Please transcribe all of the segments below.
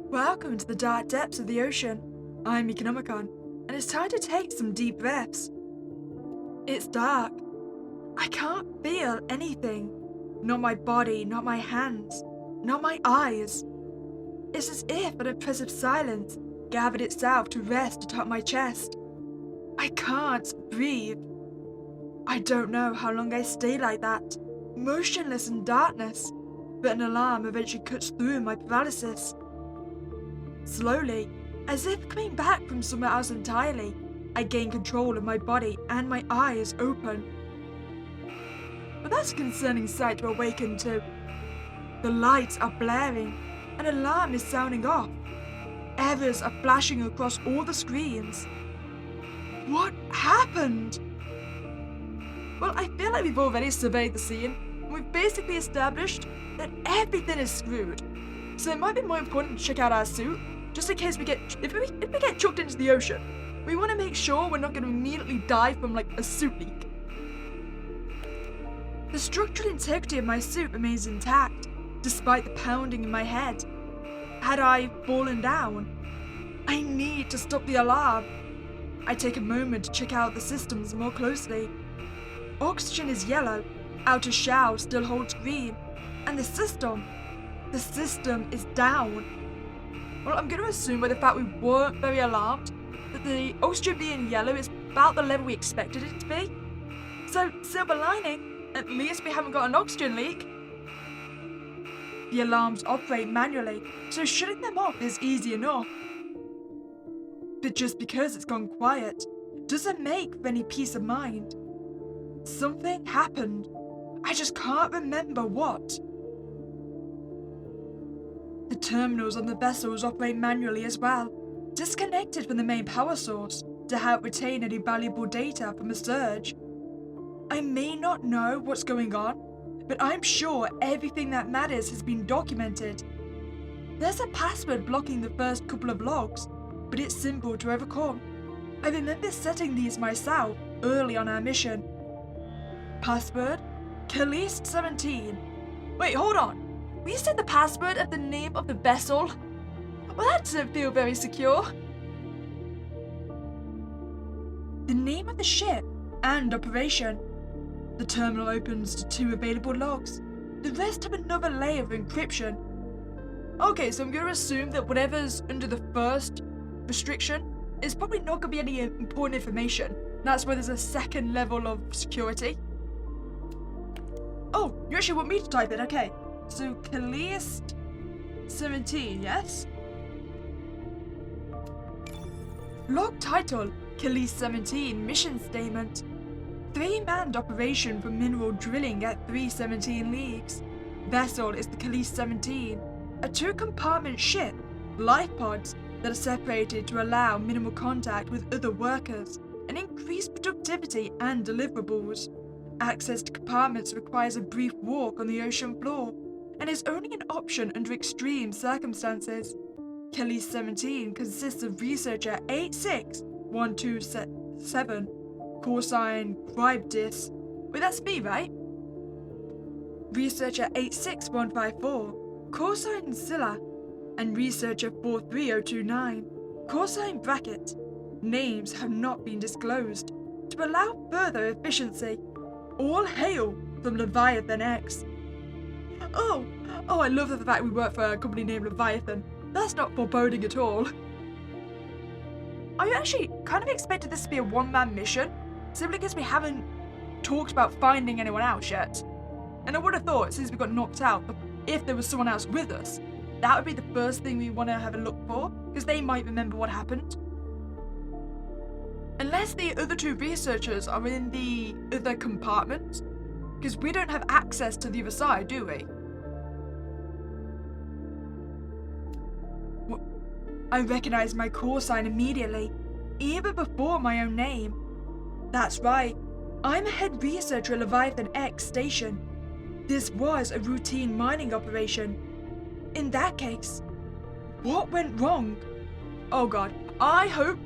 Welcome to the dark depths of the ocean. I'm Meeka Nomicon, and it's time to take some deep breaths. It's dark. I can't feel anything. Not my body, not my hands, not my eyes. It's as if an oppressive silence gathered itself to rest atop my chest. I can't breathe. I don't know how long I stay like that, motionless in darkness, but an alarm eventually cuts through my paralysis. Slowly, as if coming back from somewhere else entirely, I gain control of my body and my eyes open. But that's a concerning sight to awaken to. The lights are blaring, an alarm is sounding off. Errors are flashing across all the screens. What happened? Well, I feel like we've already surveyed the scene, and we've basically established that everything is screwed. So it might be more important to check out our suit, just in case if we get chucked into the ocean. We want to make sure we're not going to immediately die from like a suit leak. The structural integrity of my suit remains intact, despite the pounding in my head. Had I fallen down? I need to stop the alarm. I take a moment to check out the systems more closely. Oxygen is yellow, outer shell still holds green, and the system is down. Well, I'm going to assume by the fact we weren't very alarmed that the oxygen being yellow is about the level we expected it to be. So, silver lining, at least we haven't got an oxygen leak. The alarms operate manually, so shutting them off is easy enough. But just because it's gone quiet doesn't make for any peace of mind. Something happened. I just can't remember what. The terminals on the vessels operate manually as well, disconnected from the main power source to help retain any valuable data from a surge. I may not know what's going on, but I'm sure everything that matters has been documented. There's a password blocking the first couple of logs, but it's simple to overcome. I remember setting these myself early on our mission. Password, Khalees 17. Wait, hold on. We set the password at the name of the vessel? Well, that doesn't feel very secure. The name of the ship and operation. The terminal opens to 2 available logs. The rest have another layer of encryption. Okay, so I'm going to assume that whatever's under the first restriction is probably not going to be any important information. That's why there's a second level of security. Oh, you actually want me to type it? Okay. So, Khalees 17, yes? Log title, Khalees 17 Mission Statement. 3-manned operation for mineral drilling at 317 leagues. Vessel is the Khalees 17, a 2-compartment ship, life pods that are separated to allow minimal contact with other workers and increase productivity and deliverables. Access to compartments requires a brief walk on the ocean floor and is only an option under extreme circumstances. Khalees 17 consists of Researcher 86127, call sign Crybdis. Wait, that's me, right? Researcher 86154, call sign Scylla, and Researcher 43029, call sign Bracket. Names have not been disclosed to allow further efficiency. All hail from Leviathan X. Oh, I love the fact we work for a company named Leviathan. That's not foreboding at all. I actually kind of expected this to be a one-man mission, simply because we haven't talked about finding anyone else yet. And I would have thought, since we got knocked out, if there was someone else with us, that would be the first thing we want to have a look for, because they might remember what happened. Unless the other 2 researchers are in the other compartment, because we don't have access to the other side, do we? I recognized my call sign immediately, even before my own name. That's right, I'm a head researcher at Leviathan X station. This was a routine mining operation. In that case, what went wrong? Oh god, I hope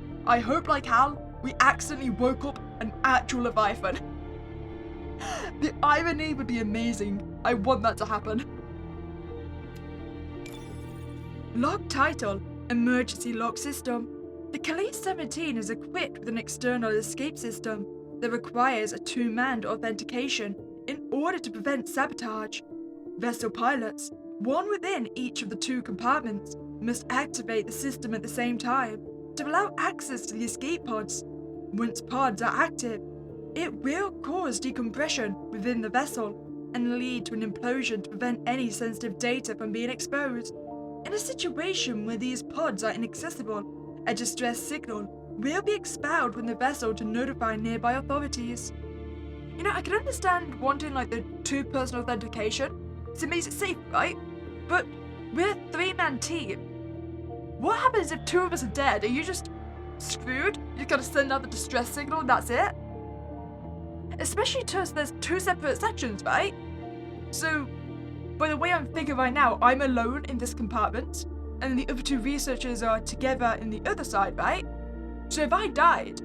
like hell we accidentally woke up an actual Leviathan. The irony would be amazing. I want that to happen. Log title, Emergency Lock System. The Khalees 17 is equipped with an external escape system that requires a two-man authentication in order to prevent sabotage. Vessel pilots, one within each of the two compartments, must activate the system at the same time to allow access to the escape pods. Once pods are active, it will cause decompression within the vessel and lead to an implosion to prevent any sensitive data from being exposed. In a situation where these pods are inaccessible, a distress signal will be expelled from the vessel to notify nearby authorities. I can understand wanting like the two-person authentication, so it makes it safe, right? But we're a three-man team. What happens if two of us are dead? Are you just screwed? You gotta send out the distress signal and that's it? Especially because there's two separate sections, right? So, by the way I'm thinking right now, I'm alone in this compartment, and the other two researchers are together in the other side, right? So if I died,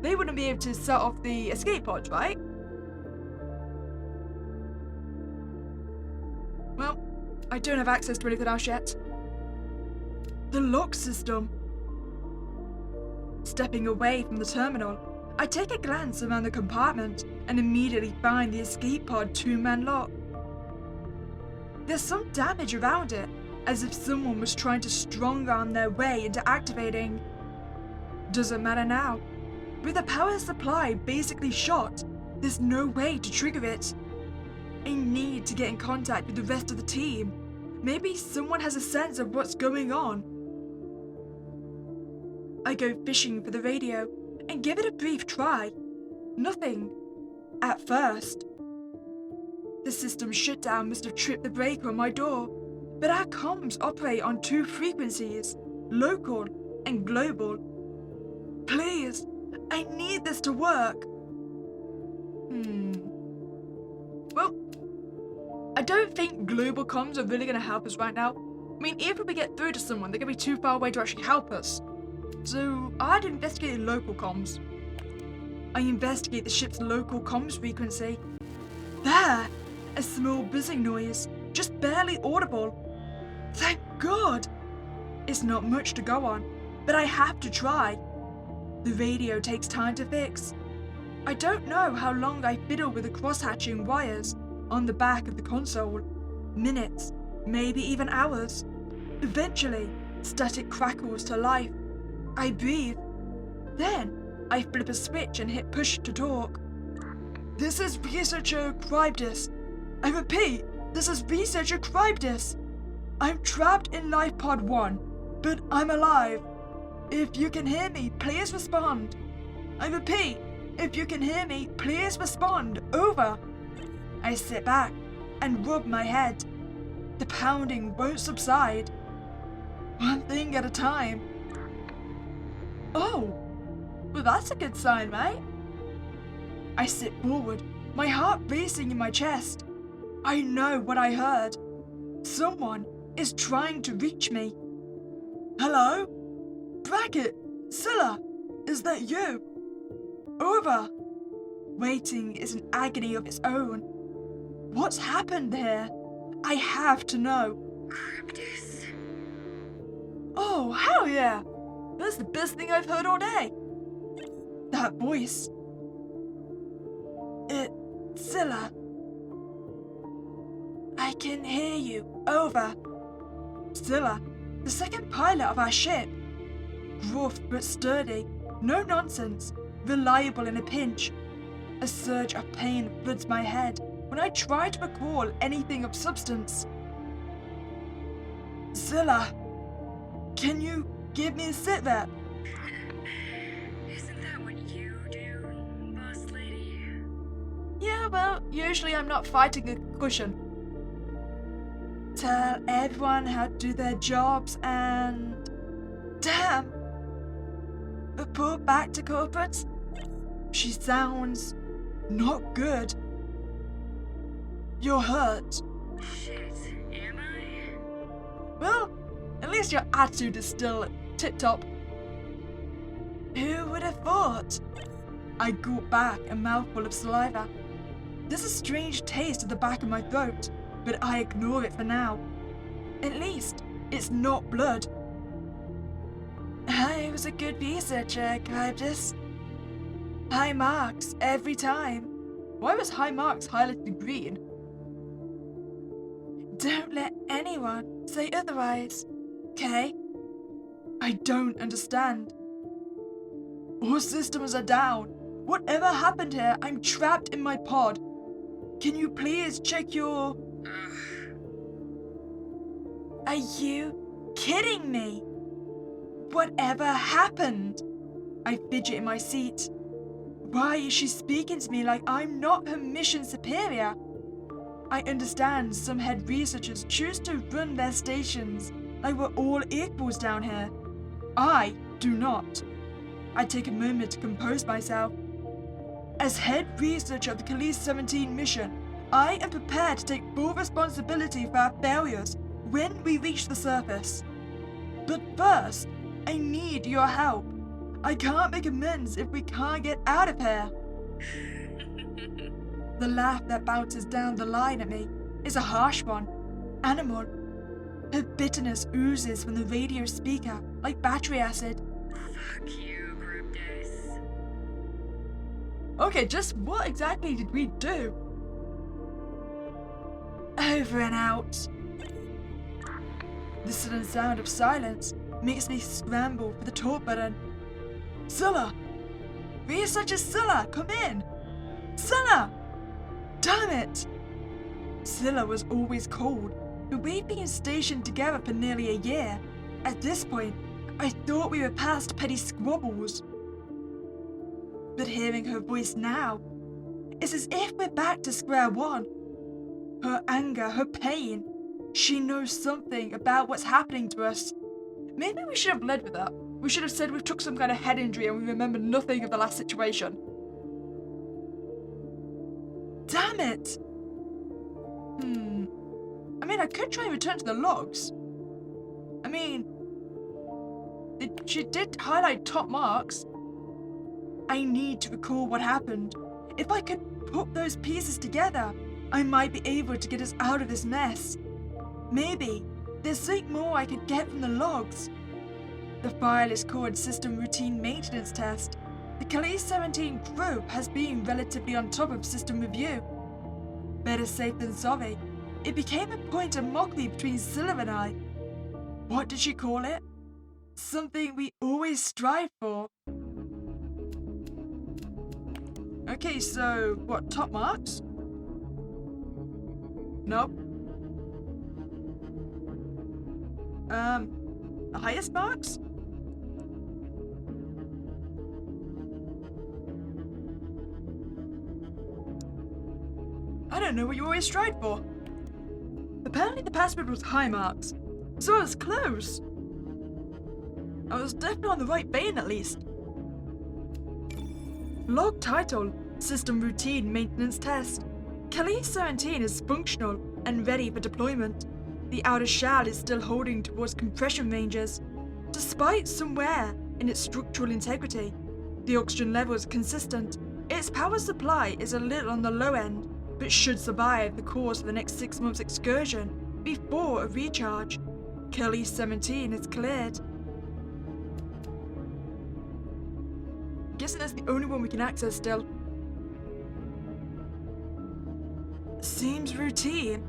they wouldn't be able to set off the escape pods, right? Well, I don't have access to anything else yet. The lock system. Stepping away from the terminal, I take a glance around the compartment and immediately find the escape pod two-man lock. There's some damage around it, as if someone was trying to strong-arm their way into activating. Doesn't matter now. With the power supply basically shot, there's no way to trigger it. I need to get in contact with the rest of the team. Maybe someone has a sense of what's going on. I go fishing for the radio and give it a brief try. Nothing. At first. The system shutdown must have tripped the breaker on my door, but our comms operate on two frequencies, local and global. Please, I need this to work. Well, I don't think global comms are really going to help us right now. I mean, even if we get through to someone, they're going to be too far away to actually help us. So, I'd investigate local comms. I investigate the ship's local comms frequency. There! A small buzzing noise, just barely audible. Thank God! It's not much to go on, but I have to try. The radio takes time to fix. I don't know how long I fiddle with the cross-hatching wires on the back of the console. Minutes, maybe even hours. Eventually, static crackles to life. I breathe. Then, I flip a switch and hit push to talk. This is Researcher Crybdis. I repeat, this is Researcher Crybdis. I'm trapped in Life Pod 1, but I'm alive. If you can hear me, please respond. I repeat, if you can hear me, please respond. Over. I sit back and rub my head. The pounding won't subside. One thing at a time. Oh, well that's a good sign, right? I sit forward, my heart racing in my chest. I know what I heard. Someone is trying to reach me. Hello? Brackett, Scylla, is that you? Over. Waiting is an agony of its own. What's happened here? I have to know. Crybdis. Oh, hell yeah! That's the best thing I've heard all day. That voice. It's Scylla. I can hear you. Over. Scylla, the second pilot of our ship. Gruff but sturdy, no nonsense, reliable in a pinch. A surge of pain floods my head when I try to recall anything of substance. Scylla, can you give me a sit rep? Isn't that what you do, boss lady? Yeah, well, usually I'm not fighting a cushion. Tell everyone how to do their jobs and... Damn! Report back to corporate? She sounds... not good. You're hurt. Shit, am I? Well, at least your attitude is still tip-top. Who would have thought? I gulp back a mouthful of saliva. There's a strange taste at the back of my throat, but I ignore it for now. At least, It's not blood. I was a good researcher, Cryptus. High marks every time. Why was high marks highlighted green? Don't let anyone say otherwise, okay? I don't understand. All systems are down. Whatever happened here, I'm trapped in my pod. Can you please check your... Are you kidding me? Whatever happened? I fidget in my seat. Why is she speaking to me like I'm not her mission superior? I understand some head researchers choose to run their stations like we're all equals down here. I do not. I take a moment to compose myself. As head researcher of the Khalees 17 mission, I am prepared to take full responsibility for our failures when we reach the surface. But first, I need your help. I can't make amends if we can't get out of here. The laugh that bounces down the line at me is a harsh one, animal. Her bitterness oozes from the radio speaker like battery acid. Fuck you, Cryptus. Okay, just what exactly did we do? Over and out. The sudden sound of silence makes me scramble for the talk button. Scylla! Researcher Scylla, come in! Scylla! Damn it! Scylla was always cold, but we'd been stationed together for nearly a year. At this point, I thought we were past petty squabbles. But hearing her voice now, it's as if we're back to square one. Her anger, her pain, she knows something about what's happening to us. Maybe we should have led with that. We should have said we took some kind of head injury and we remember nothing of the last situation. Damn it! I mean, I could try and return to the logs. I mean, she did highlight top marks. I need to recall what happened. If I could put those pieces together, I might be able to get us out of this mess. Maybe there's something more I could get from the logs. The file is called System Routine Maintenance Test. The Khalees 17 crew has been relatively on top of system review. Better safe than sorry. It became a point of mockery between Scylla and I. What did she call it? Something we always strive for. Okay, so what, top marks? Nope. The highest marks? I don't know what you always strive for. Apparently the password was high marks, so I was close. I was definitely on the right vein at least. Log title, System Routine Maintenance Test. Khalees 17 is functional and ready for deployment. The outer shell is still holding towards compression ranges. Despite some wear in its structural integrity, the oxygen level is consistent. Its power supply is a little on the low end, but should survive the course of the next 6 months excursion before a recharge. Khalees 17 is cleared. Guessing that's the only one we can access still. Seems routine.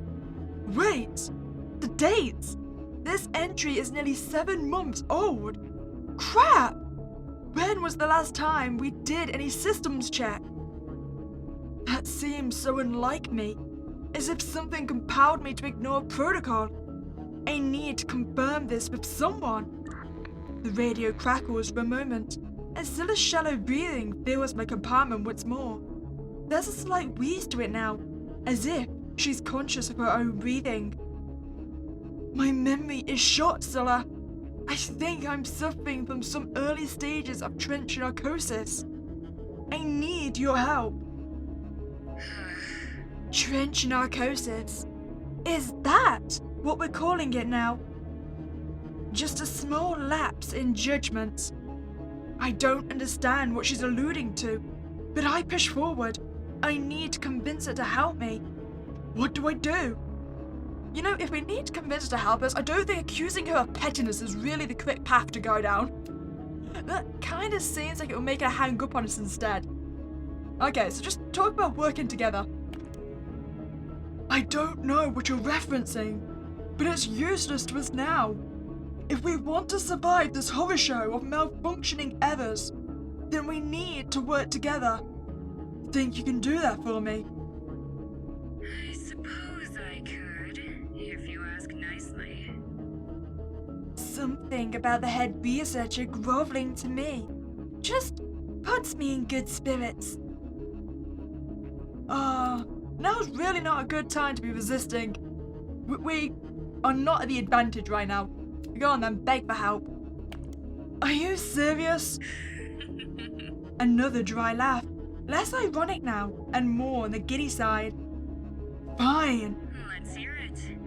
Wait! The dates! This entry is nearly 7 months old! Crap! When was the last time we did any systems check? That seems so unlike me, as if something compelled me to ignore protocol. I need to confirm this with someone. The radio crackles for a moment, and Scylla's shallow breathing fills my compartment once more. There's a slight wheeze to it now, as if she's conscious of her own breathing. My memory is shot, Scylla. I think I'm suffering from some early stages of trench narcosis. I need your help. Trench narcosis? Is that what we're calling it now? Just a small lapse in judgment. I don't understand what she's alluding to, but I push forward. I need to convince her to help me. What do I do? You know, if we need to convince her to help us, I don't think accusing her of pettiness is really the quick path to go down. That kind of seems like it will make her hang up on us instead. Okay, so just talk about working together. I don't know what you're referencing, but it's useless to us now. If we want to survive this horror show of malfunctioning errors, then we need to work together. Think you can do that for me? I suppose I could, if you ask nicely. Something about the head researcher groveling to me just puts me in good spirits. Now's really not a good time to be resisting. We are not at the advantage right now. Go on then, beg for help. Are you serious? Another dry laugh, less ironic now, and more on the giddy side. Fine. Let's hear it.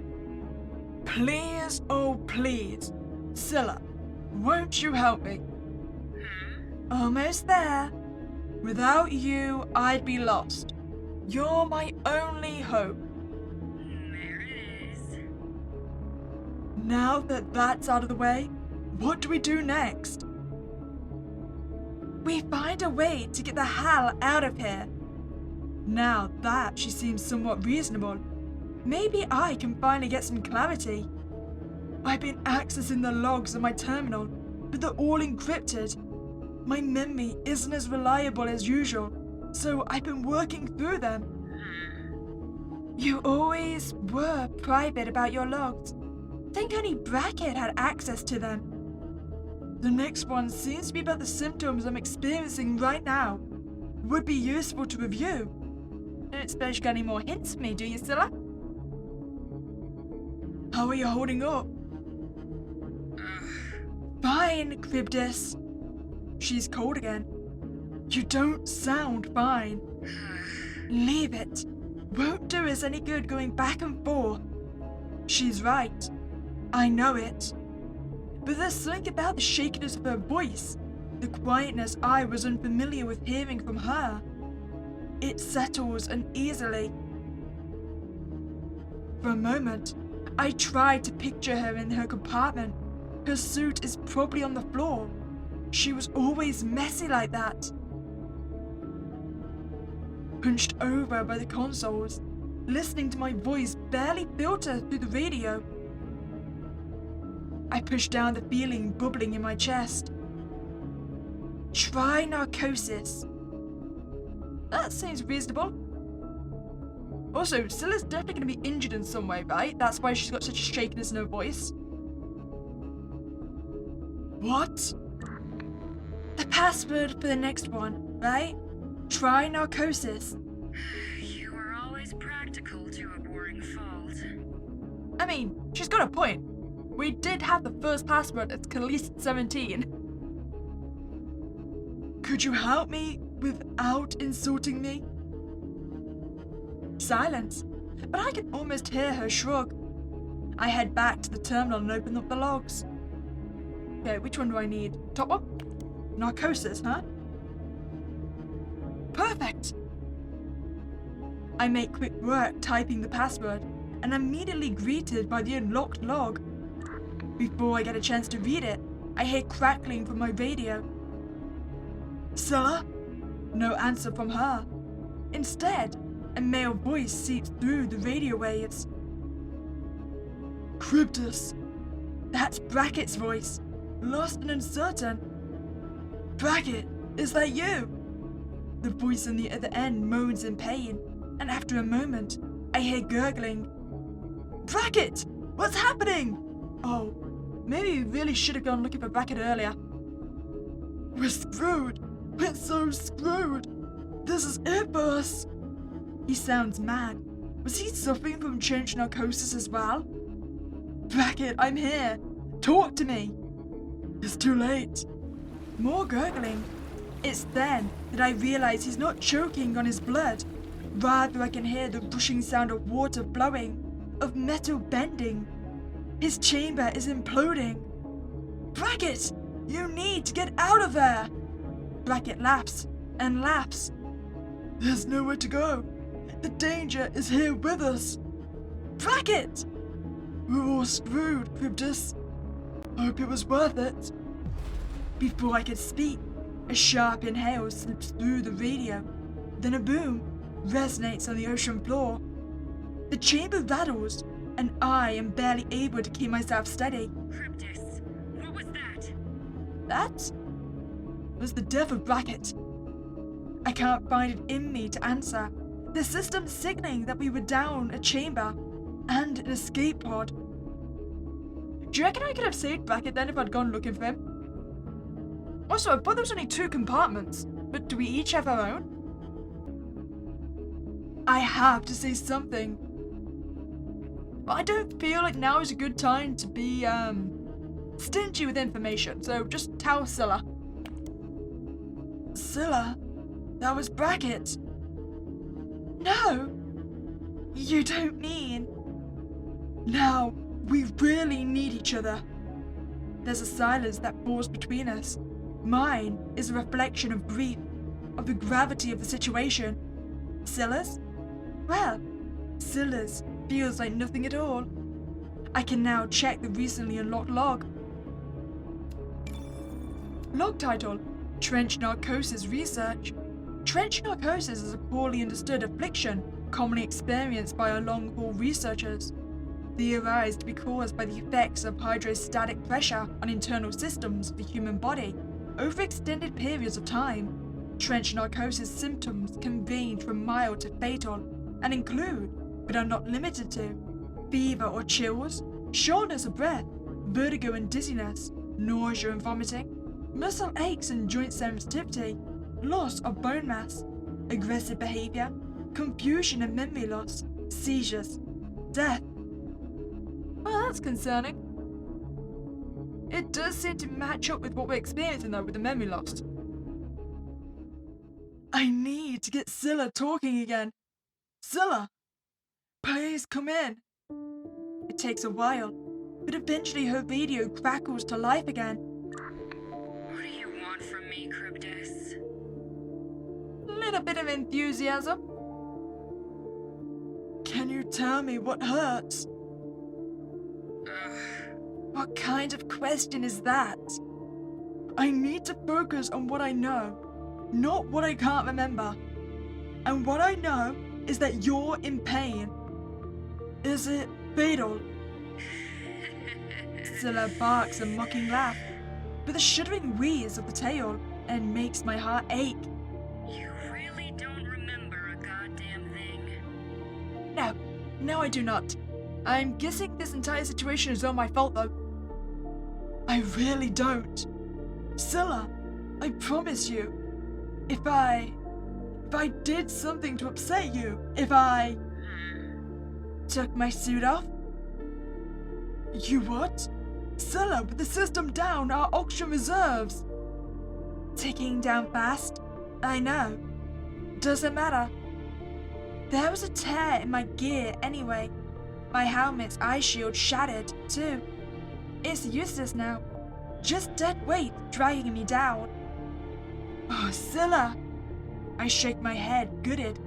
Please, oh please. Scylla, won't you help me? Almost there. Without you, I'd be lost. You're my only hope. There it is. Now that that's out of the way, what do we do next? We find a way to get the hell out of here. Now that she seems somewhat reasonable, maybe I can finally get some clarity. I've been accessing the logs on my terminal, but they're all encrypted. My memory isn't as reliable as usual, so I've been working through them. You always were private about your logs. Think only Brackett had access to them. The next one seems to be about the symptoms I'm experiencing right now. Would be useful to review. Don't suppose you got any more hints for me, do you, Scylla? How are you holding up? Fine, Cribdus. She's cold again. You don't sound fine. Leave it. Won't do us any good going back and forth. She's right. I know it. But there's something about the shakiness of her voice, the quietness I was unfamiliar with hearing from her. It settles uneasily. For a moment, I tried to picture her in her compartment. Her suit is probably on the floor. She was always messy like that. Hunched over by the consoles, listening to my voice barely filter through the radio. I pushed down the feeling bubbling in my chest. Try narcosis. That seems reasonable. Also, Scylla's definitely going to be injured in some way, right? That's why she's got such a shakiness in her voice. What? The password for the next one, right? Try narcosis. You are always practical to a boring fault. I mean, she's got a point. We did have the first password at Caliste 17. Could you help me without insulting me? Silence, but I can almost hear her shrug. I head back to the terminal and open up the logs. Okay, which one do I need? Top one? Narcosis, huh? Perfect! I make quick work typing the password and am immediately greeted by the unlocked log. Before I get a chance to read it, I hear crackling from my radio. Scylla? No answer from her. Instead, a male voice seeps through the radio waves. Cribdus. That's Brackett's voice, lost and uncertain. Brackett, is that you? The voice on the other end moans in pain, and after a moment, I hear gurgling. Brackett! What's happening? Oh, maybe we really should have gone looking for Brackett earlier. We're screwed. We're so screwed. This is it for us. He sounds mad. Was he suffering from trench narcosis as well? Brackett, I'm here. Talk to me. It's too late. More gurgling. It's then that I realize he's not choking on his blood. Rather, I can hear the rushing sound of water flowing, of metal bending. His chamber is imploding. Brackett, you need to get out of there. Brackett laughs and laughs. There's nowhere to go. The danger is here with us. Brackett! We're all screwed, Cryptus. Hope it was worth it. Before I could speak, a sharp inhale slips through the radio. Then a boom resonates on the ocean floor. The chamber rattles, and I am barely able to keep myself steady. Cryptus, what was that? That was the death of Brackett. I can't find it in me to answer. The system's signaling that we were down a chamber and an escape pod. Do you reckon I could have saved Brackett then if I'd gone looking for him? Also, I thought there was only 2 compartments, but do we each have our own? I have to say something. But I don't feel like now is a good time to be, stingy with information, so just tell Scylla. Scylla? That was Brackett. No! You don't mean... Now, we really need each other. There's a silence that falls between us. Mine is a reflection of grief, of the gravity of the situation. Scylla's? Well, Scylla's feels like nothing at all. I can now check the recently unlocked log. Log title: Trench Narcosis Research. Trench narcosis is a poorly understood affliction commonly experienced by our long-haul researchers. Theorized to be caused by the effects of hydrostatic pressure on internal systems of the human body over extended periods of time. Trench narcosis symptoms can range from mild to fatal and include, but are not limited to, fever or chills, shortness of breath, vertigo and dizziness, nausea and vomiting, muscle aches and joint sensitivity, loss of bone mass, aggressive behavior, confusion and memory loss, seizures, death. Well, that's concerning. It does seem to match up with what we're experiencing though with the memory loss. I need to get Scylla talking again. Scylla, please come in. It takes a while, but eventually her radio crackles to life again. What do you want from me, Cryptus? Little bit of enthusiasm. Can you tell me what hurts? What kind of question is that? I need to focus on what I know, not what I can't remember. And what I know is that you're in pain. Is it fatal? Scylla barks a mocking laugh, with a shuddering wheeze of the tail, and makes my heart ache. You really don't remember a goddamn thing. No, I do not. I'm guessing this entire situation is all my fault though. I really don't. Scylla, I promise you, if I did something to upset you, if I took my suit off. You what? Scylla, with the system down, our oxygen reserves. Ticking down fast? I know. Doesn't matter. There was a tear in my gear anyway. My helmet's eye shield shattered, too. It's useless now. Just dead weight dragging me down. Oh, Scylla! I shake my head, gutted.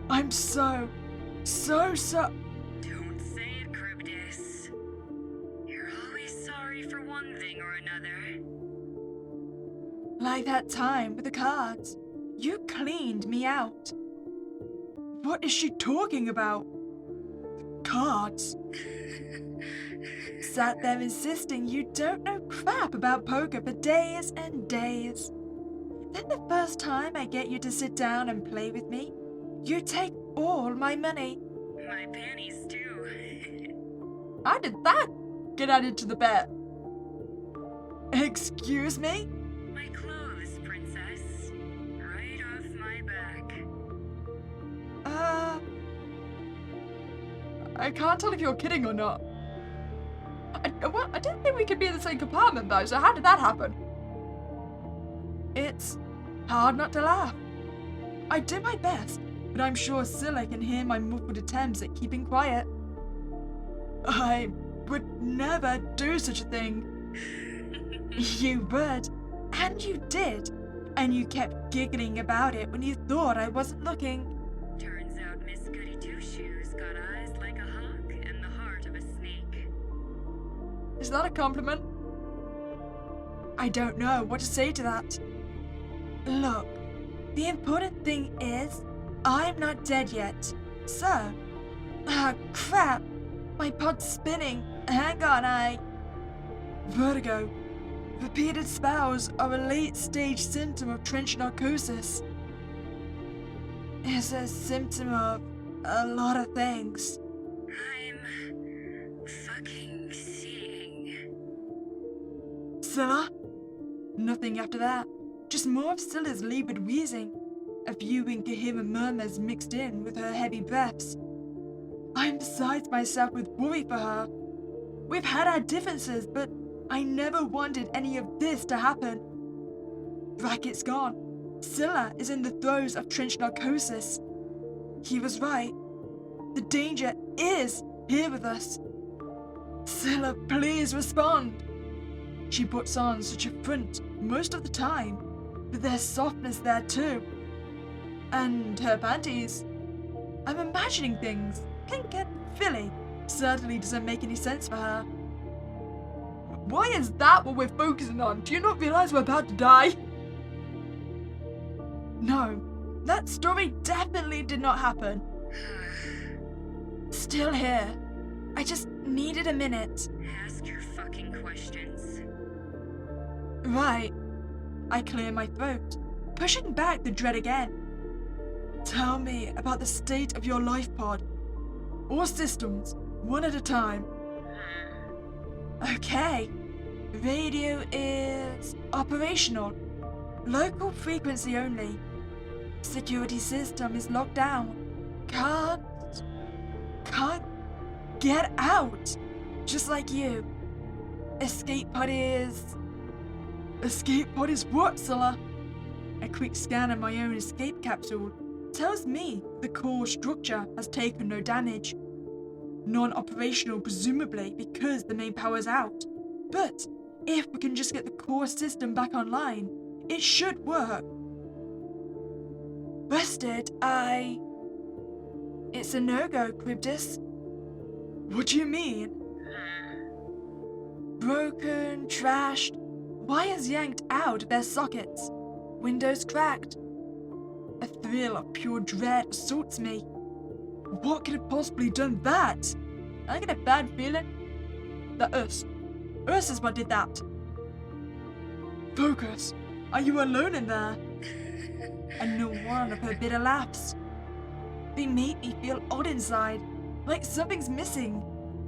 I'm so... Don't say it, Cryptus. You're always sorry for one thing or another. Like that time with the cards. You cleaned me out. What is she talking about? Cards? Sat there insisting you don't know crap about poker for days and days. Then the first time I get you to sit down and play with me, you take all my money. My panties, too. How did that get added to the bet? Excuse me? My clothes, princess. Right off my back. I can't tell if you're kidding or not. I didn't think we could be in the same compartment though, so how did that happen? It's hard not to laugh. I do my best, but I'm sure Scylla can hear my muffled attempts at keeping quiet. I would never do such a thing. You would, and you did, and you kept giggling about it when you thought I wasn't looking. Turns out Miss Goody Two Shoes got eyes like a hawk and the heart of a snake. Is that a compliment? I don't know what to say to that. Look, the important thing is, I'm not dead yet. So, crap, my pod's spinning. Hang on, Vertigo. Repeated spells are a late-stage symptom of trench narcosis. It's a symptom of a lot of things. I'm fucking seeing. Scylla? Nothing after that. Just more of Scylla's labored wheezing. A few incoherent murmurs mixed in with her heavy breaths. I'm beside myself with worry for her. We've had our differences, but I never wanted any of this to happen. Brackett's gone. Scylla is in the throes of trench narcosis. He was right. The danger is here with us. Scylla, please respond. She puts on such a front most of the time, but there's softness there too. And her panties. I'm imagining things. Pink and Philly. Certainly doesn't make any sense for her. Why is that what we're focusing on? Do you not realize we're about to die? No, that story definitely did not happen. Still here. I just needed a minute. Ask your fucking questions. Right. I clear my throat, pushing back the dread again. Tell me about the state of your life pod. All systems, one at a time. Okay. Radio is operational. Local frequency only. Security system is locked down. Can't get out. Just like you. Escape pod is what, Scylla? A quick scan of my own escape capsule tells me the core structure has taken no damage. Non-operational presumably because the main power's out. But if we can just get the core system back online, it should work. Rested, It's a no-go, Cryptus. What do you mean? Broken, trashed, wires yanked out of their sockets, windows cracked. A thrill of pure dread assaults me. What could have possibly done that? I get a bad feeling that Us is what did that. Focus. Are you alone in there? And no one of her bitter laughs. They make me feel odd inside, like something's missing,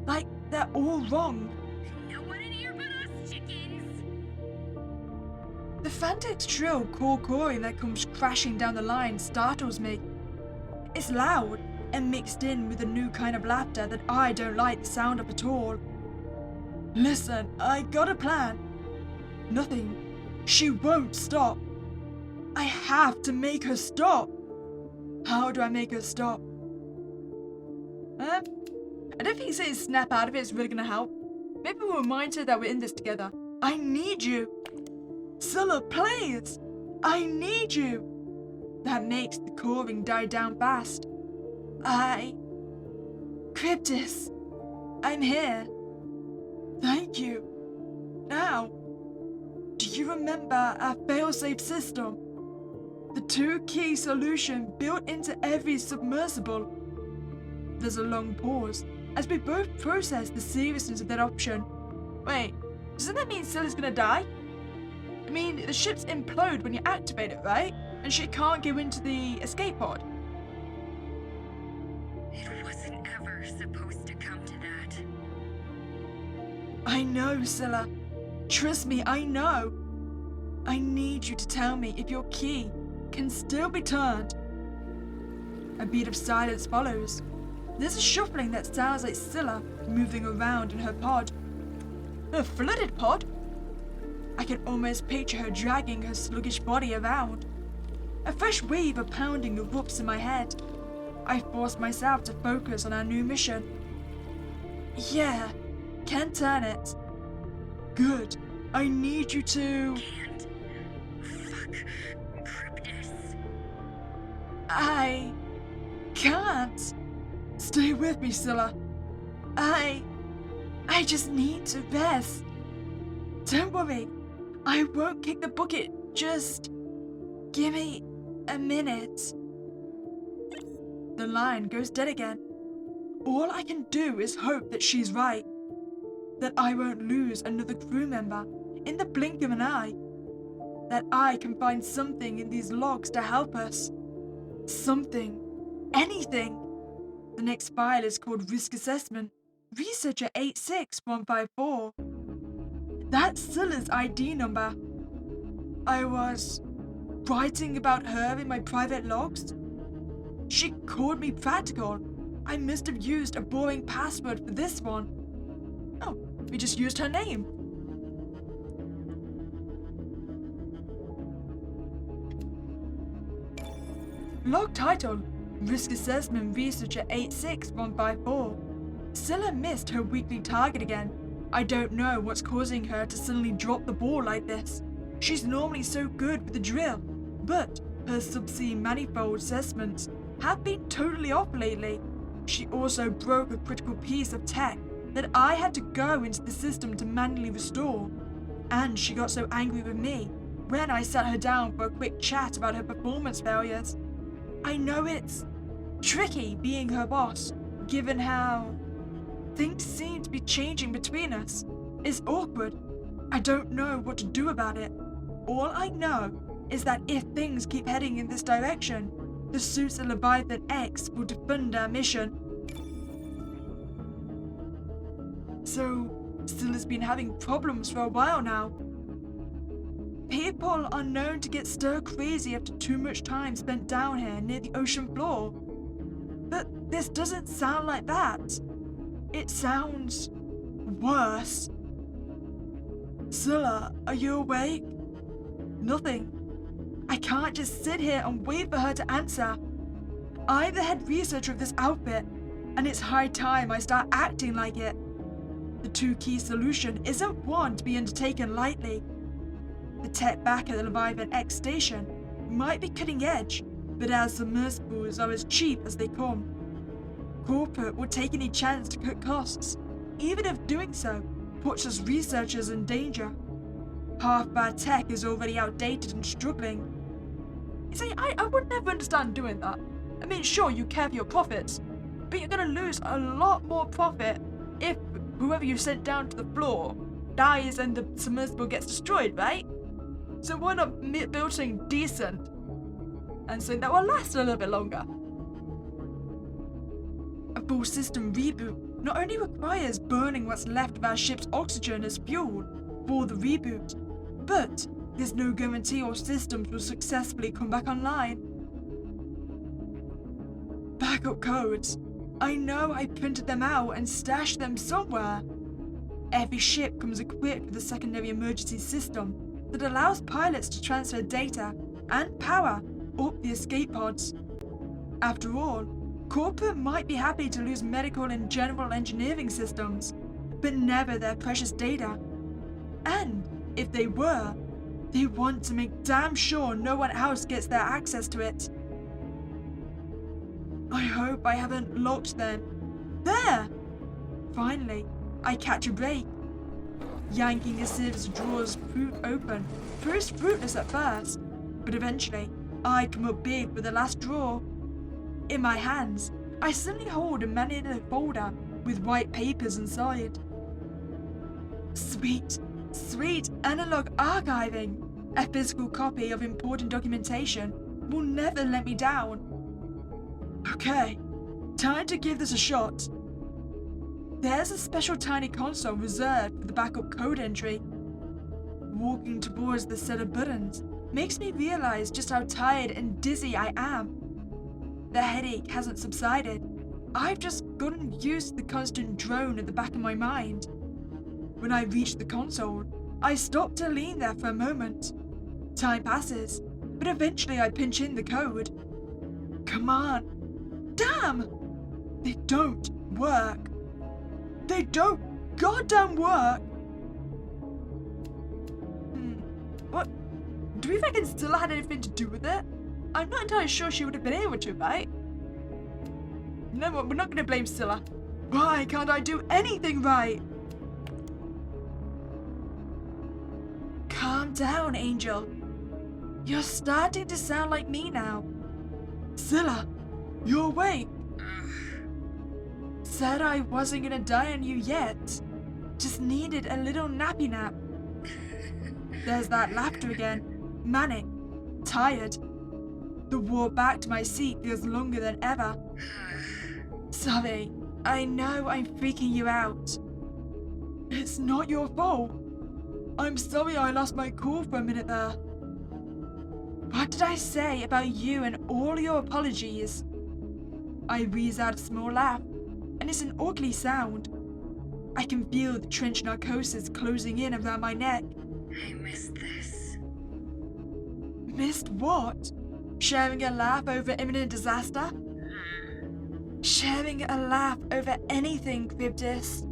like they're all wrong. No one in here but us, chickens. The frantic shrill cawing that comes crashing down the line startles me. It's loud and mixed in with a new kind of laughter that I don't like the sound of at all. Listen, I got a plan. Nothing. She won't stop. I have to make her stop. How do I make her stop? I don't think saying snap out of it is really gonna help. Maybe we'll remind her that we're in this together. I need you. Scylla, please. I need you. That makes the cawing die down fast. Cryptus, I'm here. Thank you. Now, do you remember our failsafe system? The two-key solution built into every submersible. There's a long pause as we both process the seriousness of that option. Wait, doesn't that mean Scylla's gonna die? I mean, the ships implode when you activate it, right? And she can't go into the escape pod. It wasn't ever supposed to come to that. I know, Scylla. Trust me, I know. I need you to tell me if your key can still be turned. A beat of silence follows. There's a shuffling that sounds like Scylla moving around in her pod. A flooded pod? I can almost picture her dragging her sluggish body around. A fresh wave of pounding erupts in my head. I force myself to focus on our new mission. Yeah, can turn it. Good. I need you to... Can't. Fuck. Cryptus. I can't. Stay with me, Scylla. I just need to rest. Don't worry, I won't kick the bucket, just give me a minute. The line goes dead again. All I can do is hope that she's right, that I won't lose another crew member in the blink of an eye, that I can find something in these logs to help us. Something. Anything. The next file is called Risk Assessment, Researcher 86154. That's Scylla's ID number. I was writing about her in my private logs. She called me practical. I must have used a boring password for this one. Oh, we just used her name. Log title, Risk Assessment Researcher 86154. Scylla missed her weekly target again. I don't know what's causing her to suddenly drop the ball like this. She's normally so good with the drill, but her subsea manifold assessments have been totally off lately. She also broke a critical piece of tech that I had to go into the system to manually restore. And she got so angry with me when I sat her down for a quick chat about her performance failures. I know it's tricky being her boss, given how things seem to be changing between us. It's awkward. I don't know what to do about it. All I know is that if things keep heading in this direction, the suits of Leviathan X will defend our mission. So, Scylla's been having problems for a while now. People are known to get stir crazy after too much time spent down here near the ocean floor. But this doesn't sound like that. It sounds worse. Scylla, are you awake? Nothing. I can't just sit here and wait for her to answer. I'm the head researcher of this outfit, and it's high time I start acting like it. The two-key solution isn't one to be undertaken lightly. The tech back at the Leviathan X station might be cutting edge, but our submersibles are as cheap as they come. Corporate will take any chance to cut costs, even if doing so puts us researchers in danger. Half our tech is already outdated and struggling. You see, I would never understand doing that. I mean, sure, you care for your profits, but you're going to lose a lot more profit if whoever you sent down to the floor dies and the submersible gets destroyed, right? So why not build something decent and something that will last a little bit longer? A full system reboot not only requires burning what's left of our ship's oxygen as fuel for the reboot, but there's no guarantee all systems will successfully come back online. Backup codes. I know I printed them out and stashed them somewhere. Every ship comes equipped with a secondary emergency system that allows pilots to transfer data and power up the escape pods. After all, corporate might be happy to lose medical and general engineering systems, but never their precious data. And if they were, they want to make damn sure no one else gets their access to it. I hope I haven't locked them. There! Finally, I catch a break. Yanking a series of drawers open proves fruitless at first, but eventually, I come up big with the last drawer. In my hands, I suddenly hold a manila folder with white papers inside. Sweet, sweet analog archiving! A physical copy of important documentation will never let me down. Okay, time to give this a shot. There's a special tiny console reserved for the backup code entry. Walking towards the set of buttons makes me realize just how tired and dizzy I am. The headache hasn't subsided. I've just gotten used to the constant drone at the back of my mind. When I reach the console, I stop to lean there for a moment. Time passes, but eventually I pinch in the code. Come on. Damn! They don't work. They don't goddamn work! What? Do we reckon Scylla had anything to do with it? I'm not entirely sure she would have been able to, right? No, we're not going to blame Scylla. Why can't I do anything right? down, Angel. You're starting to sound like me now. Scylla, you're awake. Said I wasn't gonna die on you yet. Just needed a little nappy nap. There's that laughter again. Manic. Tired. The walk back to my seat feels longer than ever. Sorry, I know I'm freaking you out. It's not your fault. I'm sorry I lost my cool for a minute there. What did I say about you and all your apologies? I wheeze out a small laugh, and it's an ugly sound. I can feel the trench narcosis closing in around my neck. I missed this. Missed what? Sharing a laugh over imminent disaster? Sharing a laugh over anything, Cryptis.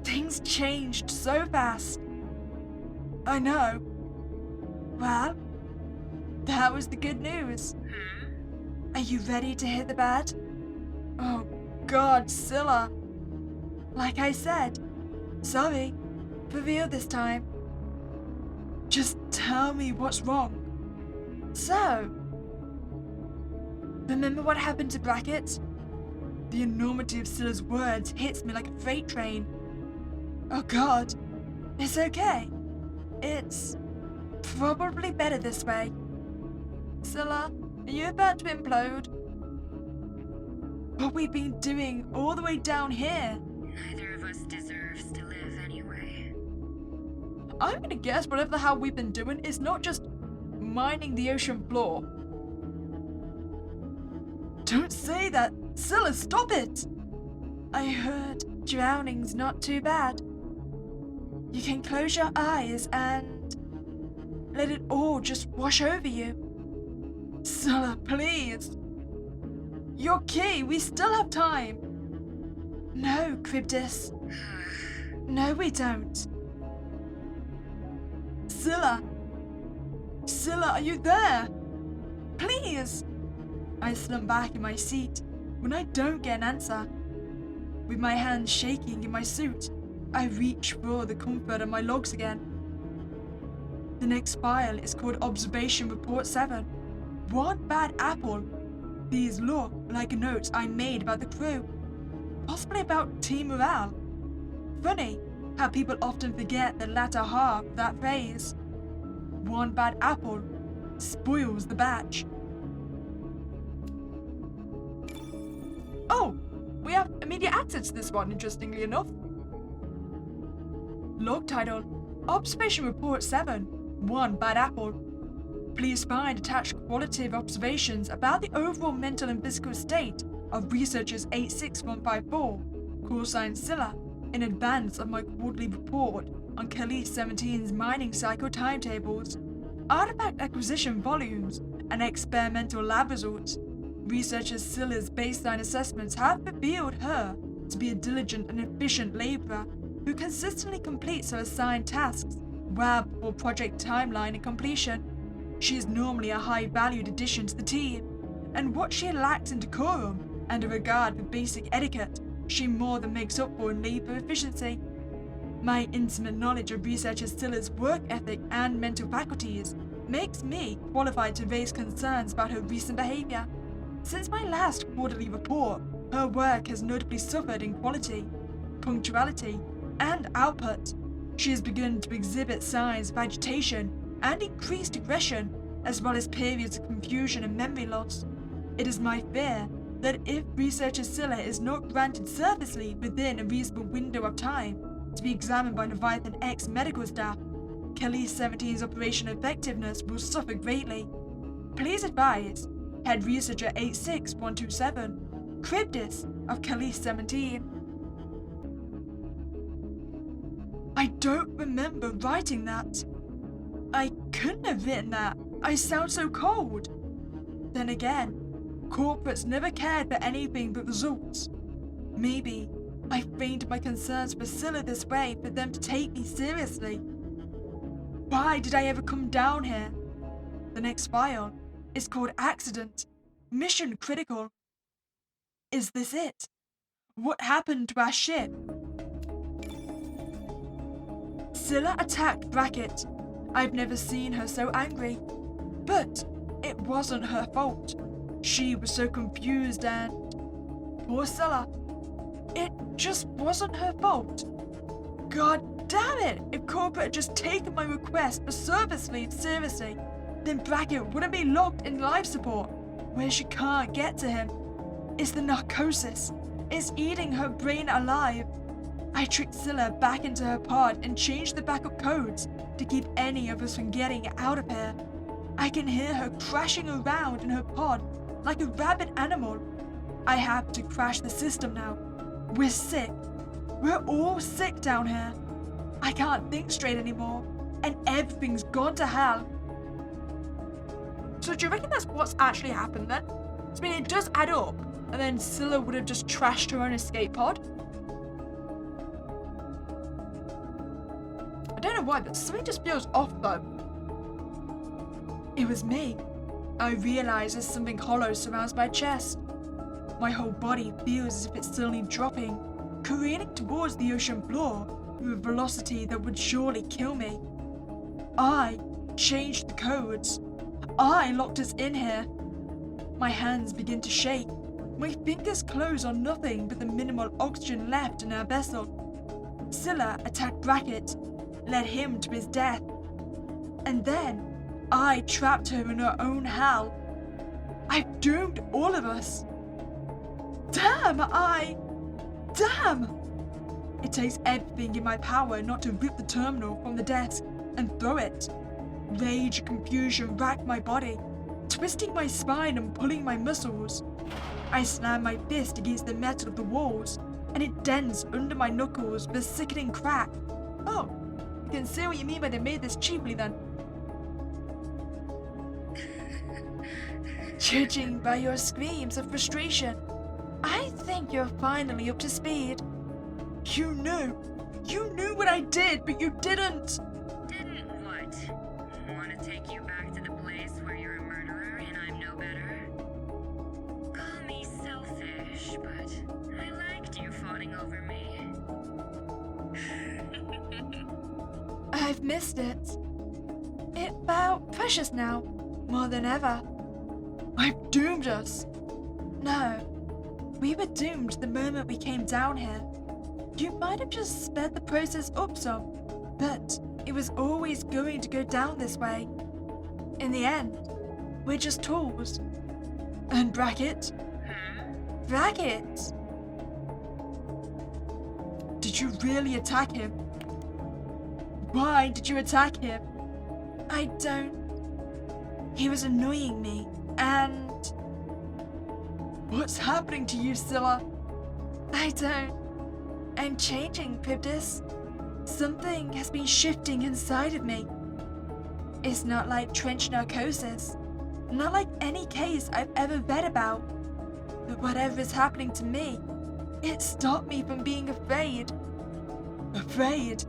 Things changed so fast. I know. Well, that was the good news. Are you ready to hit the bed? Oh God, Scylla. Like I said, sorry, for real this time. Just tell me what's wrong. So, remember what happened to Brackett? The enormity of Scylla's words hits me like a freight train. Oh God, it's okay. It's probably better this way. Scylla, are you about to implode? What we've been doing all the way down here. Neither of us deserves to live anyway. I'm gonna guess whatever the hell we've been doing is not just mining the ocean floor. Don't say that! Scylla, stop it! I heard drowning's not too bad. You can close your eyes and let it all just wash over you. Scylla, please! Your key, we still have time! No, Cryptis. No, we don't. Scylla! Scylla, are you there? Please! I slump back in my seat when I don't get an answer. With my hands shaking in my suit, I reach for the comfort of my logs again. The next file is called Observation Report 7. One bad apple. These look like notes I made about the crew. Possibly about team morale. Funny how people often forget the latter half of that phrase. One bad apple spoils the batch. Oh, we have immediate access to this one, interestingly enough. Log title, Observation Report 7, One Bad Apple. Please find attached qualitative observations about the overall mental and physical state of researchers 86154, call sign Scylla, in advance of my quarterly report on Calais 17's mining cycle timetables, artifact acquisition volumes, and experimental lab results. Researchers Scylla's baseline assessments have revealed her to be a diligent and efficient laborer who consistently completes her assigned tasks well before project timeline and completion. She is normally a high-valued addition to the team, and what she lacks in decorum and a regard for basic etiquette, she more than makes up for in labor efficiency. My intimate knowledge of researcher Scylla's work ethic and mental faculties makes me qualified to raise concerns about her recent behavior. Since my last quarterly report, her work has notably suffered in quality, punctuality, and output. She has begun to exhibit signs of agitation and increased aggression, as well as periods of confusion and memory loss. It is my fear that if researcher Scylla is not granted surface leave within a reasonable window of time to be examined by Leviathan X medical staff, Calais 17's operational effectiveness will suffer greatly. Please advise Head Researcher 86127, Cryptis of Calais 17. I don't remember writing that. I couldn't have written that. I sound so cold. Then again, corporates never cared for anything but results. Maybe I feigned my concerns for Scylla this way for them to take me seriously. Why did I ever come down here? The next file is called Accident. Mission Critical. Is this it? What happened to our ship? Scylla attacked Brackett. I've never seen her so angry. But it wasn't her fault. She was so confused and... Poor Scylla. It just wasn't her fault. God damn it! If Corporate had just taken my request for service leave seriously, then Brackett wouldn't be locked in life support, where she can't get to him. It's the narcosis. It's eating her brain alive. I tricked Scylla back into her pod and changed the backup codes to keep any of us from getting out of here. I can hear her crashing around in her pod like a rabid animal. I have to crash the system now. We're sick. We're all sick down here. I can't think straight anymore, and everything's gone to hell. So do you reckon that's what's actually happened then? I mean, it does add up, and then Scylla would have just trashed her own escape pod. I don't know why, but something just feels off though. It was me. I realize as something hollow surrounds my chest. My whole body feels as if it's suddenly dropping, careening towards the ocean floor with a velocity that would surely kill me. I changed the codes. I locked us in here. My hands begin to shake. My fingers close on nothing but the minimal oxygen left in our vessel. Scylla attacked Brackett, led him to his death. And then I trapped her in her own hell. I've doomed all of us. Damn! It takes everything in my power not to rip the terminal from the desk and throw it. Rage and confusion rack my body, twisting my spine and pulling my muscles. I slam my fist against the metal of the walls, and it dents under my knuckles with a sickening crack. Oh, you can see what you mean by they made this cheaply then. Judging by your screams of frustration, I think you're finally up to speed. You knew what I did, but you didn't. Didn't what? Want to take you back to the place where you're a murderer and I'm no better? Call me selfish, but I liked you fawning over me. I've missed it. It felt precious now, more than ever. I've doomed us. No, we were doomed the moment we came down here. You might have just sped the process up some, but it was always going to go down this way. In the end, we're just tools. And Brackett? Brackett! Did you really attack him? Why did you attack him? I don't... He was annoying me, and... What's happening to you, Scylla? I don't... I'm changing, Cryptus. Something has been shifting inside of me. It's not like trench narcosis, not like any case I've ever read about. But whatever is happening to me, it stopped me from being afraid. Afraid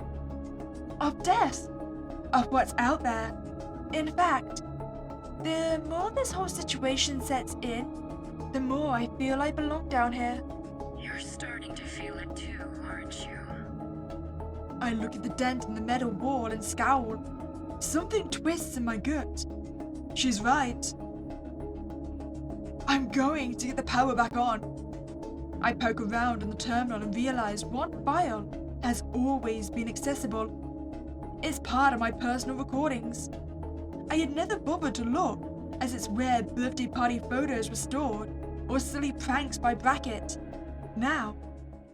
of death, of what's out there. In fact, the more this whole situation sets in, the more I feel I belong down here. You're starting to feel it too, aren't you? I look at the dent in the metal wall and scowl. Something twists in my gut. She's right. I'm going to get the power back on. I poke around in the terminal and realize one file has always been accessible. It's part of my personal recordings. I had never bothered to look, as it's where birthday party photos were stored, or silly pranks by Brackett. Now,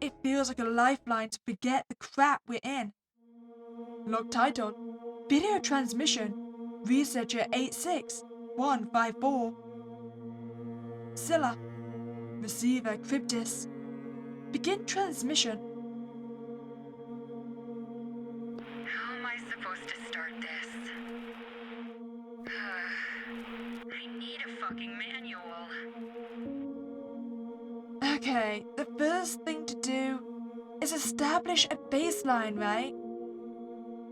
it feels like a lifeline to forget the crap we're in. Log title: Video Transmission, Researcher 86154. Scylla, Receiver Cryptus. Begin transmission. How am I supposed to start this? I need a fucking manual. Okay, the first thing to do is establish a baseline, right?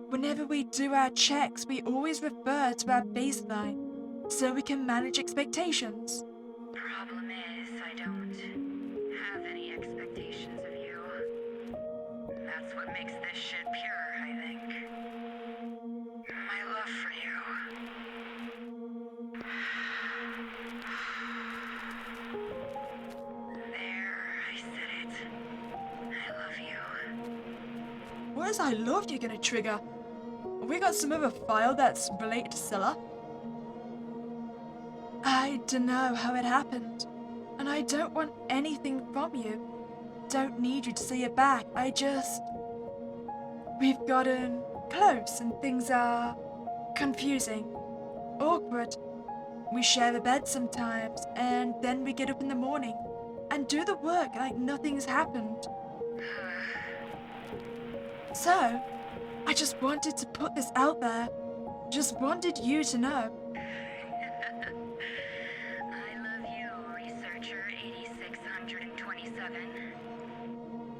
Whenever we do our checks, we always refer to our baseline so we can manage expectations. Problem is, I don't have any expectations of you. That's what makes this shit pure, I think. My love as I love you're gonna trigger. Have we got some other file that's related to Scylla? I don't know how it happened, and I don't want anything from you. Don't need you to say it back. We've gotten close and things are confusing, awkward. We share a bed sometimes, and then we get up in the morning and do the work like nothing's happened. So, I just wanted to put this out there. Just wanted you to know. I love you, Researcher 8627.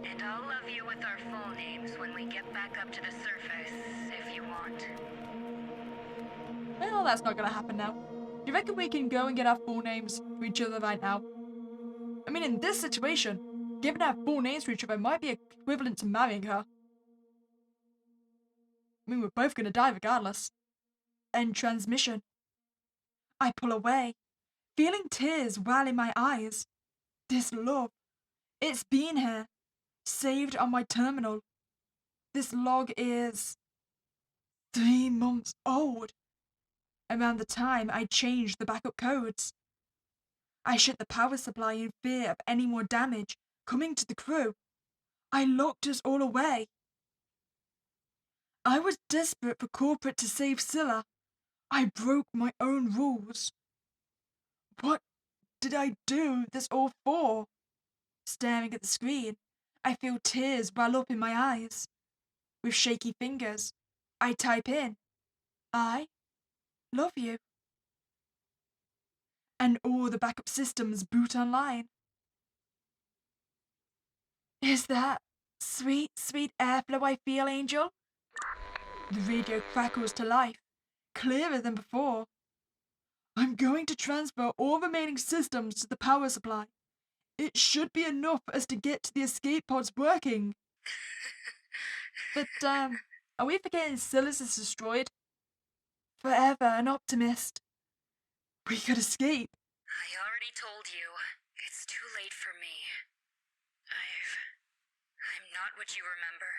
And I'll love you with our full names when we get back up to the surface, if you want. Well, that's not gonna happen now. Do you reckon we can go and get our full names to each other right now? I mean, in this situation, giving our full names to each other might be equivalent to marrying her. I mean, we're both gonna die regardless. End transmission. I pull away, feeling tears well in my eyes. This love, it's been here, saved on my terminal. This log is 3 months old. Around the time I changed the backup codes. I shut the power supply in fear of any more damage coming to the crew. I locked us all away. I was desperate for corporate to save Scylla. I broke my own rules. What did I do this all for? Staring at the screen, I feel tears well up in my eyes. With shaky fingers, I type in, I love you. And all the backup systems boot online. Is that sweet, sweet airflow I feel, Angel? The radio crackles to life, clearer than before. I'm going to transfer all remaining systems to the power supply. It should be enough for us to get to the escape pods working. But, are we forgetting Scylla's is destroyed? Forever an optimist. We could escape. I already told you. It's too late for me. I'm not what you remember.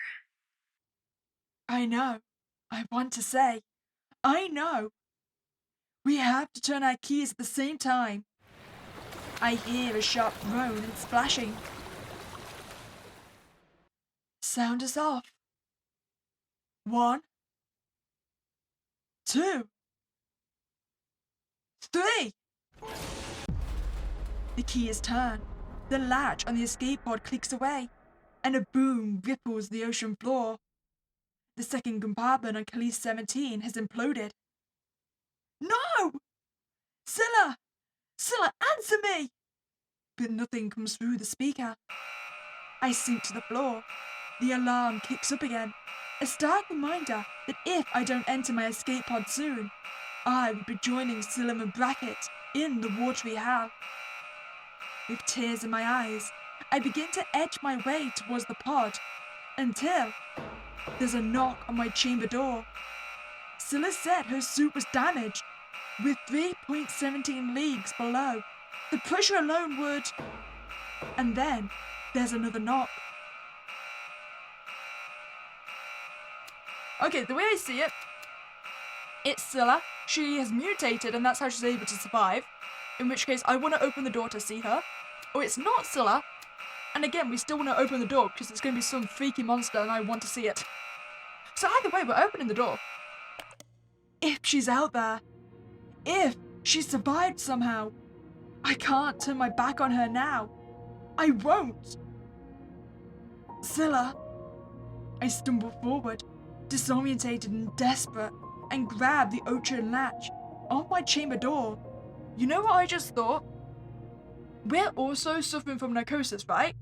I know. I want to say. I know. We have to turn our keys at the same time. I hear a sharp groan and splashing. Sound is off. 1, 2, 3. The key is turned. The latch on the escape pod clicks away, and a boom ripples the ocean floor. The second compartment on Khalees 17 has imploded. No! Scylla! Scylla, answer me! But nothing comes through the speaker. I sink to the floor. The alarm kicks up again. A stark reminder that if I don't enter my escape pod soon, I would be joining Scylla and Brackett in the watery hell. With tears in my eyes, I begin to edge my way towards the pod, until there's a knock on my chamber door. Scylla said her suit was damaged, with 3.17 leagues below. The pressure alone would... And then there's another knock. Okay, the way I see it, it's Scylla. She has mutated and that's how she's able to survive. In which case, I want to open the door to see her. Or it's not Scylla. And again, we still want to open the door because it's going to be some freaky monster and I want to see it. So either way, we're opening the door. If she's out there, if she survived somehow, I can't turn my back on her now. I won't. Scylla. I stumble forward, disorientated and desperate, and grab the ocean latch on my chamber door. You know what I just thought? We're also suffering from narcosis, right?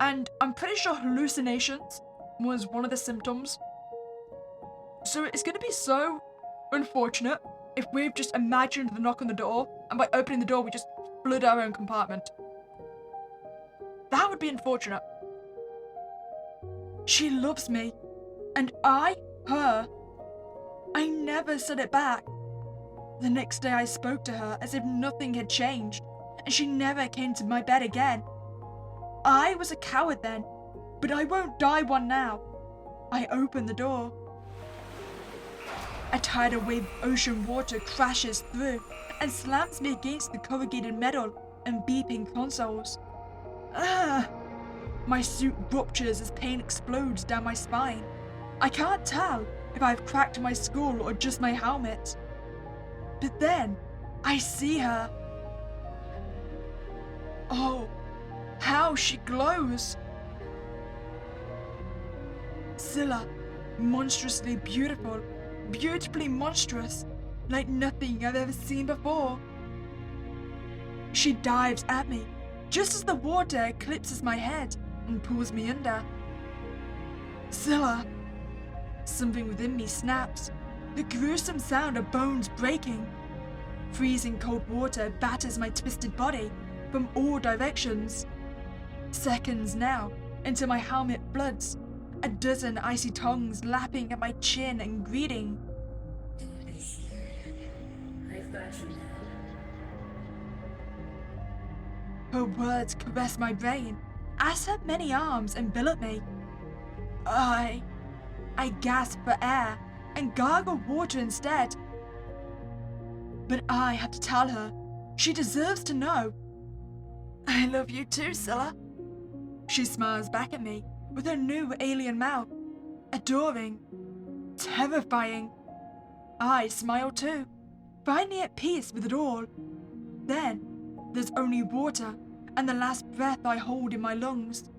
And I'm pretty sure hallucinations was one of the symptoms. So it's going to be so unfortunate if we've just imagined the knock on the door, and by opening the door we just flood our own compartment. That would be unfortunate. She loves me, and I, her. I never said it back. The next day I spoke to her as if nothing had changed, and she never came to my bed again. I was a coward then, but I won't die one now. I open the door. A tidal wave of ocean water crashes through and slams me against the corrugated metal and beeping consoles. Ah! My suit ruptures as pain explodes down my spine. I can't tell if I've cracked my skull or just my helmet. But then, I see her. Oh, how she glows! Scylla, monstrously beautiful, beautifully monstrous, like nothing I've ever seen before. She dives at me, just as the water eclipses my head and pulls me under. Scylla! Something within me snaps, the gruesome sound of bones breaking. Freezing cold water batters my twisted body from all directions. Seconds now until my helmet floods, a dozen icy tongues lapping at my chin and greeting. I've got you now. Her words caress my brain as her many arms envelop me. I gasp for air and gargle water instead. But I have to tell her. She deserves to know. I love you too, Scylla. She smiles back at me with her new alien mouth. Adoring. Terrifying. I smile too, finally at peace with it all. Then, there's only water and the last breath I hold in my lungs.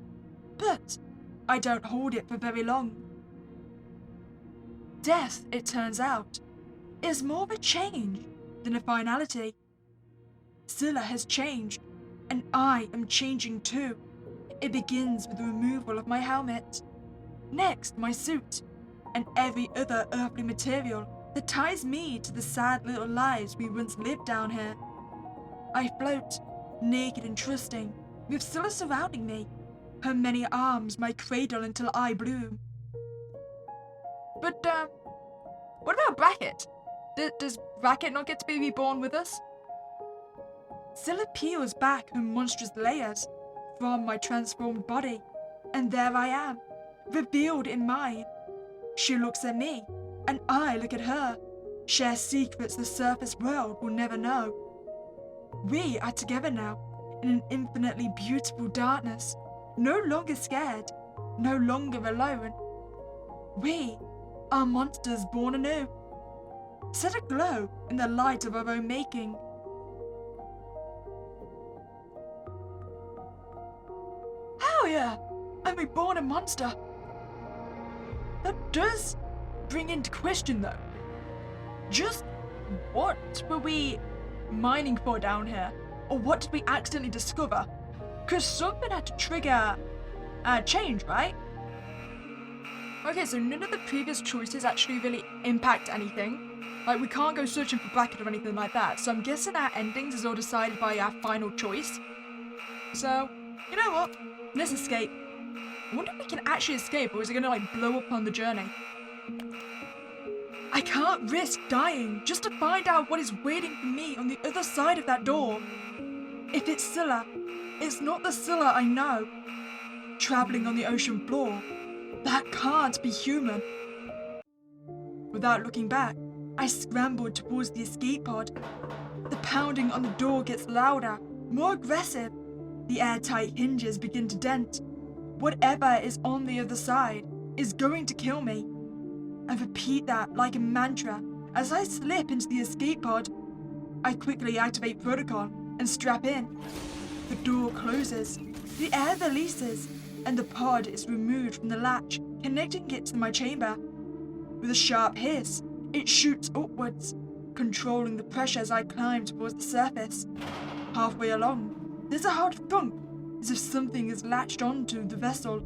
But I don't hold it for very long. Death, it turns out, is more of a change than a finality. Scylla has changed, and I am changing too. It begins with the removal of my helmet. Next, my suit, and every other earthly material that ties me to the sad little lives we once lived down here. I float, naked and trusting, with Scylla surrounding me, her many arms my cradle until I bloom. But, what about Bracket? Does Bracket not get to be reborn with us? Scylla peels back her monstrous layers from my transformed body, and there I am, revealed in mine. She looks at me, and I look at her, share secrets the surface world will never know. We are together now, in an infinitely beautiful darkness, no longer scared, no longer alone. We are monsters born anew, set aglow in the light of our own making. Hell yeah! I'm reborn a monster! That does bring into question though, just what were we mining for down here? Or what did we accidentally discover? Because something had to trigger change, right? Okay, so none of the previous choices actually really impact anything. Like, we can't go searching for Bracket or anything like that, so I'm guessing our endings is all decided by our final choice. So, you know what? Let's escape. I wonder if we can actually escape, or is it gonna, like, blow up on the journey? I can't risk dying just to find out what is waiting for me on the other side of that door. If it's Scylla, it's not the Scylla I know. Traveling on the ocean floor, that can't be human. Without looking back, I scrambled towards the escape pod. The pounding on the door gets louder, more aggressive. The airtight hinges begin to dent. Whatever is on the other side is going to kill me. I repeat that like a mantra as I slip into the escape pod. I quickly activate protocol and strap in. The door closes, the air releases, and the pod is removed from the latch, connecting it to my chamber. With a sharp hiss, it shoots upwards, controlling the pressure as I climb towards the surface. Halfway along, there's a hard thump, as if something is latched onto the vessel.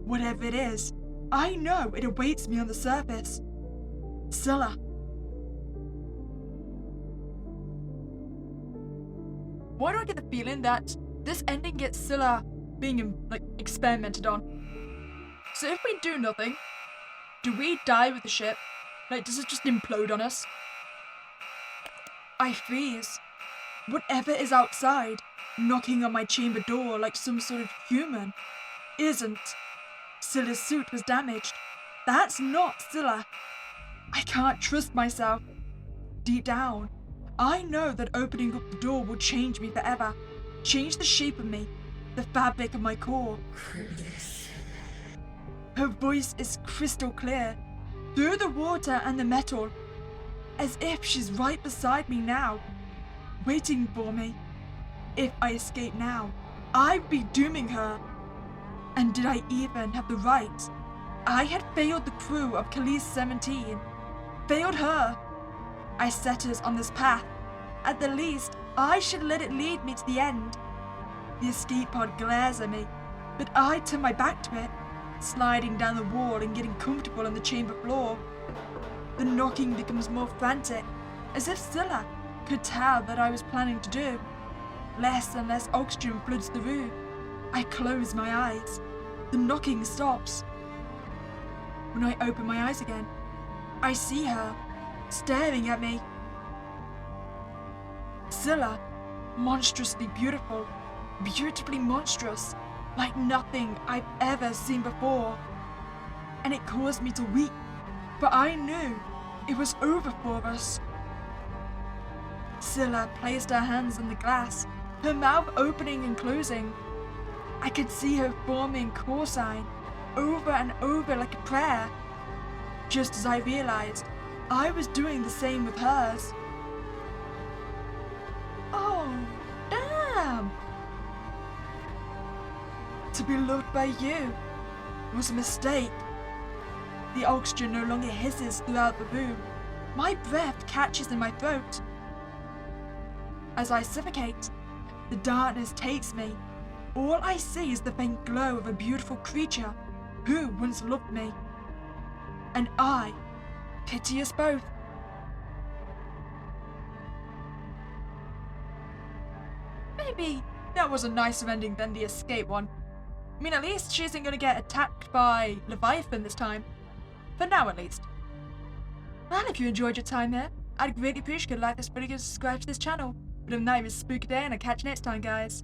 Whatever it is, I know it awaits me on the surface. Scylla. Why do I get the feeling that this ending gets Scylla being, like, experimented on? So if we do nothing, do we die with the ship? Like, does it just implode on us? I freeze. Whatever is outside, knocking on my chamber door like some sort of human, isn't. Scylla's suit was damaged. That's not Scylla. I can't trust myself. Deep down, I know that opening up the door will change me forever. Change the shape of me, the fabric of my core. Her voice is crystal clear, through the water and the metal, as if she's right beside me now, waiting for me. If I escape now, I'd be dooming her. And did I even have the right? I had failed the crew of Khalees 17, failed her. I set us on this path. At the least, I should let it lead me to the end. The escape pod glares at me, but I turn my back to it, sliding down the wall and getting comfortable on the chamber floor. The knocking becomes more frantic, as if Scylla could tell that I was planning to do. Less and less oxygen floods the room. I close my eyes. The knocking stops. When I open my eyes again, I see her, staring at me. Scylla, monstrously beautiful, beautifully monstrous, like nothing I've ever seen before. And it caused me to weep, but I knew it was over for us. Scylla placed her hands on the glass, her mouth opening and closing. I could see her forming core sign over and over like a prayer, just as I realized I was doing the same with hers. Oh, damn! To be loved by you was a mistake. The oxygen no longer hisses throughout the room. My breath catches in my throat. As I suffocate, the darkness takes me. All I see is the faint glow of a beautiful creature who once loved me. And I pity us both. Maybe that was a nicer ending than the escape one. I mean, at least she isn't going to get attacked by Leviathan this time. For now, at least. Well, if you enjoyed your time here, I'd greatly appreciate if you could like this video and subscribe to this channel. But if not, it was a spooky day, and I'll catch you next time, guys.